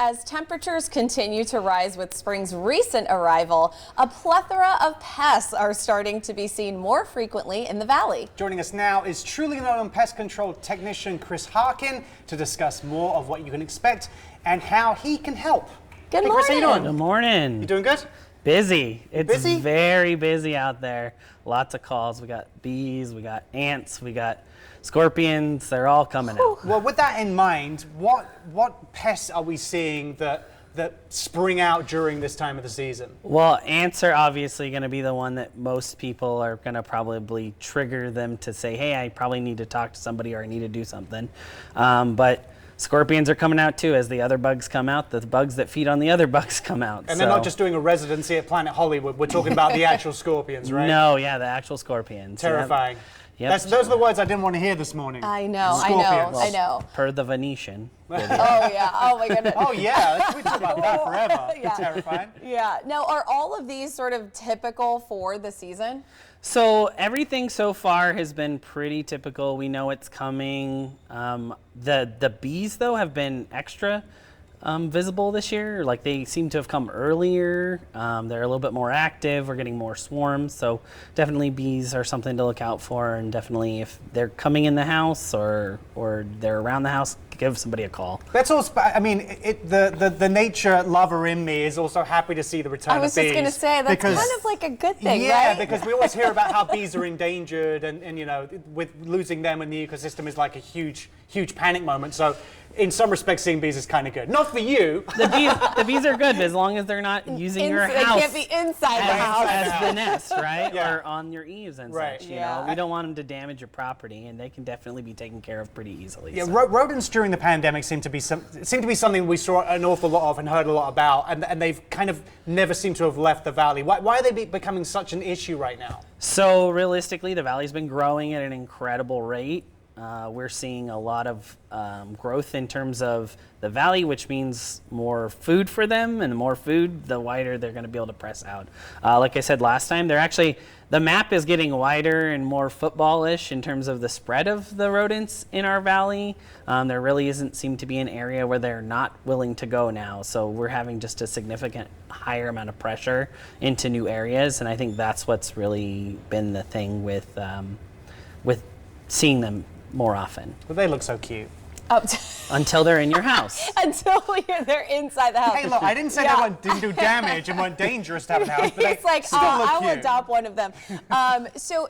As temperatures continue to rise with spring's recent arrival, a plethora of pests are starting to be seen more frequently in the valley. Joining us now is truly known pest control technician Chris Harkin to discuss more of what you can expect and how he can help. Good morning. Chris, how you doing? Good morning. You doing good? Busy. It's busy? Very busy out there. Lots of calls. We got bees, we got ants, we got scorpions. They're all coming out. Well, with that in mind, what pests are we seeing that spring out during this time of the season? Well, ants are obviously going to be the one that most people are going to probably trigger them to say, hey, I probably need to talk to somebody or I need to do something. But scorpions are coming out too as the other bugs come out. The bugs that feed on the other bugs come out. And they're not just doing a residency at Planet Hollywood. We're talking about the actual scorpions, right? No, yeah, the actual scorpions. Terrifying. Yep. Those are the words I didn't want to hear this morning. I know, Scorpions. I know. Per the Venetian. Oh yeah, oh my goodness. Oh yeah, we talk about that forever. Yeah. Terrifying. Yeah, now are all of these sort of typical for the season? So everything so far has been pretty typical. We know it's coming. The bees though have been extra visible this year. Like they seem to have come earlier. They're a little bit more active. We're getting more swarms. So definitely bees are something to look out for. And definitely if they're coming in the house or they're around the house, give somebody a call. That's also, I mean, the nature lover in me is also happy to see the return of bees. I was just going to say, that's kind of like a good thing, right? Yeah, because we always hear about how bees are endangered and you know, with losing them in the ecosystem is like a huge panic moment. So in some respects, seeing bees is kind of good. Not for you. The bees are good as long as they're not using your house. They can't be inside the house. As the nest, right? Yeah. Or on your eaves and right. such. You know, we don't want them to damage your property, and they can definitely be taken care of pretty easily. Yeah, so. rodents during the pandemic seem to be something we saw an awful lot of and heard a lot about, and they've kind of never seemed to have left the valley. Why are they becoming such an issue right now? So realistically, the valley's been growing at an incredible rate. We're seeing a lot of growth in terms of the valley, which means more food for them, and the more food, the wider they're going to be able to press out. Like I said last time, the map is getting wider and more football-ish in terms of the spread of the rodents in our valley. There really seem to be an area where they're not willing to go now, so we're having just a significant higher amount of pressure into new areas, and I think that's what's really been the thing with seeing them more often. But they look so cute. Until they're in your house. Until they're inside the house. Hey, look, I didn't say they didn't do damage and weren't dangerous to have in the house, but it's they like, still look I'll cute. adopt one of them. So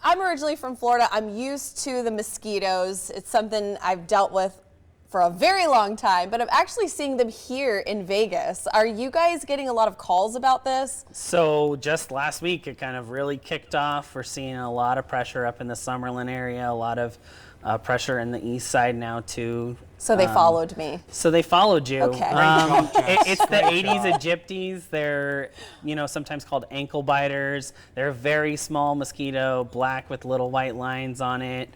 I'm originally from Florida. I'm used to the mosquitoes. It's something I've dealt with for a very long time, but I'm actually seeing them here in Vegas. Are you guys getting a lot of calls about this? So just last week, it kind of really kicked off. We're seeing a lot of pressure up in the Summerlin area, a lot of pressure in the east side now too. So they followed me. So they followed you. Okay. It's the Aedes aegypti. They're, sometimes called ankle biters. They're a very small mosquito, black with little white lines on it.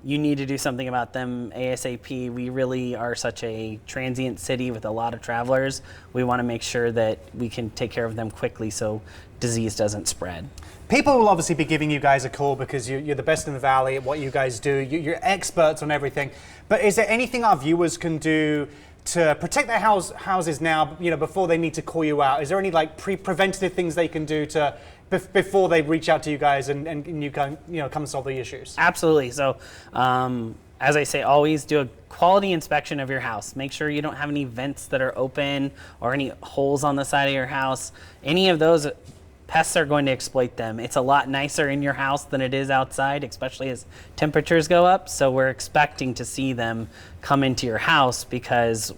You need to do something about them ASAP. We really are such a transient city with a lot of travelers. We want to make sure that we can take care of them quickly so disease doesn't spread. People will obviously be giving you guys a call because you're the best in the valley at what you guys do. You're experts on everything. But is there anything our viewers can do to protect their houses now, before they need to call you out? Is there any preventative things they can do to before they reach out to you guys and you can come and solve the issues? Absolutely. So as I say, always do a quality inspection of your house. Make sure you don't have any vents that are open or any holes on the side of your house. Any of those, pests are going to exploit them. It's a lot nicer in your house than it is outside, especially as temperatures go up. So we're expecting to see them come into your house because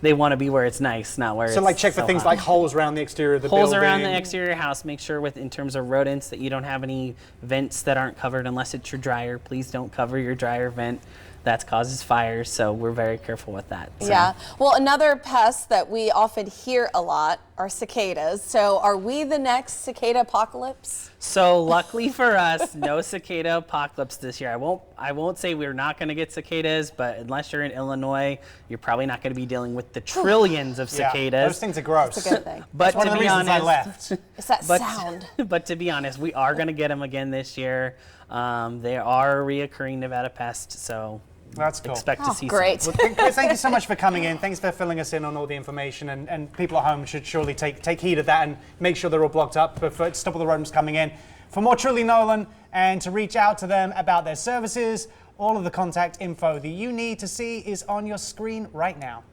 they want to be where it's nice, not where it's check for things hot. like holes around the exterior of the holes building. around the exterior house. Make sure in terms of rodents that you don't have any vents that aren't covered unless it's your dryer. Please don't cover your dryer vent. That causes fires, so we're very careful with that. So. Yeah. Well, another pest that we often hear a lot are cicadas. So are we the next cicada apocalypse? So luckily for us, no cicada apocalypse this year. I won't say we're not going to get cicadas, but unless you're in Illinois, you're probably not going to be dealing with the trillions of cicadas. Yeah, those things are gross. That's a good thing. But That's one of the reasons I left. It's that sound. But to be honest, we are going to get them again this year. They are a reoccurring Nevada pest, so That's cool. expect to see Great. some. Well, Chris, thank you so much for coming in. Thanks for filling us in on all the information, and people at home should surely take heed of that and make sure they're all blocked up to stop all the rodents coming in. For more Truly Nolan and to reach out to them about their services, all of the contact info that you need to see is on your screen right now.